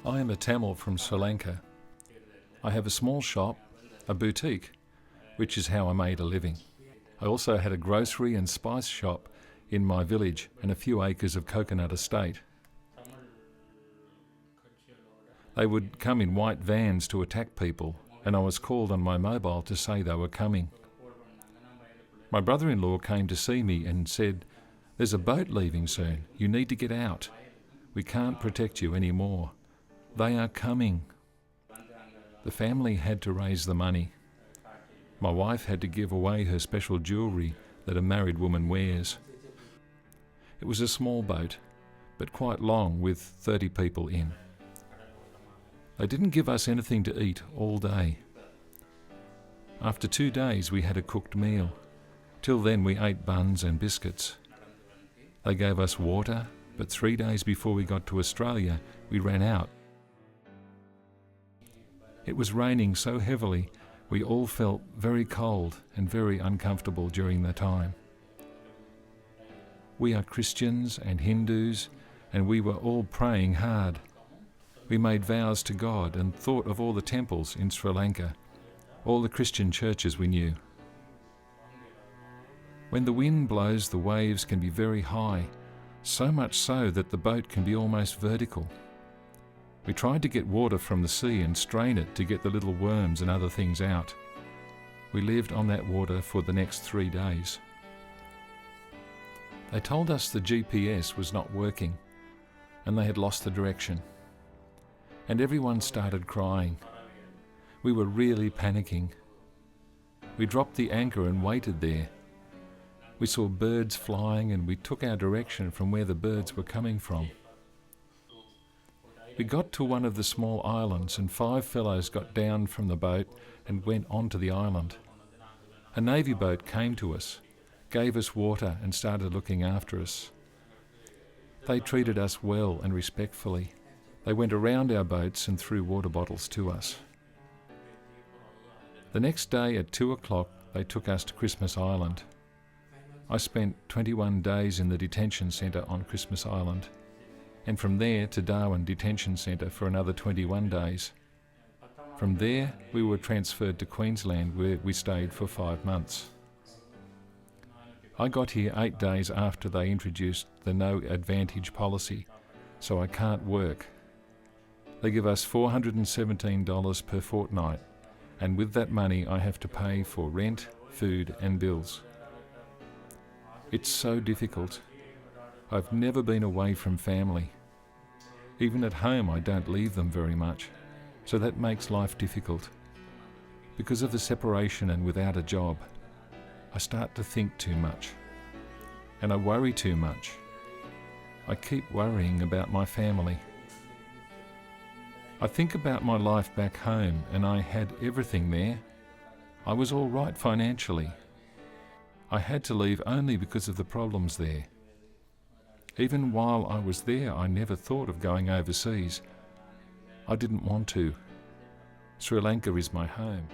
I am a Tamil from Sri Lanka. I have a small shop, a boutique, which is how I made a living. I also had a grocery and spice shop in my village and a few acres of coconut estate. They would come in white vans to attack people, and I was called on my mobile to say they were coming. My brother-in-law came to see me and said, "There's a boat leaving soon. You need to get out. We can't protect you anymore. They are coming." The family had to raise the money. My wife had to give away her special jewellery that a married woman wears. It was a small boat, but quite long, with 30 people in. They didn't give us anything to eat all day. After 2 days we had a cooked meal. Till then we ate buns and biscuits. They gave us water, but 3 days before we got to Australia, we ran out. It was raining so heavily, we all felt very cold and very uncomfortable during the time. We are Christians and Hindus, and we were all praying hard. We made vows to God and thought of all the temples in Sri Lanka, all the Christian churches we knew. When the wind blows, the waves can be very high, so much so that the boat can be almost vertical. We tried to get water from the sea and strain it to get the little worms and other things out. We lived on that water for the next 3 days. They told us the GPS was not working and they had lost the direction. And everyone started crying. We were really panicking. We dropped the anchor and waited there. We saw birds flying and we took our direction from where the birds were coming from. We got to one of the small islands and 5 fellows got down from the boat and went onto the island. A navy boat came to us, gave us water and started looking after us. They treated us well and respectfully. They went around our boats and threw water bottles to us. The next day at 2 o'clock they took us to Christmas Island. I spent 21 days in the detention centre on Christmas Island, and from there to Darwin Detention Centre for another 21 days. From there we were transferred to Queensland, where we stayed for 5 months. I got here 8 days after they introduced the no advantage policy, so I can't work. They give us $417 per fortnight, and with that money I have to pay for rent, food and bills. It's so difficult. I've never been away from family. Even at home I don't leave them very much, so that makes life difficult. Because of the separation and without a job, I start to think too much. And I worry too much. I keep worrying about my family. I think about my life back home and I had everything there. I was all right financially. I had to leave only because of the problems there. Even while I was there, I never thought of going overseas. I didn't want to. Sri Lanka is my home.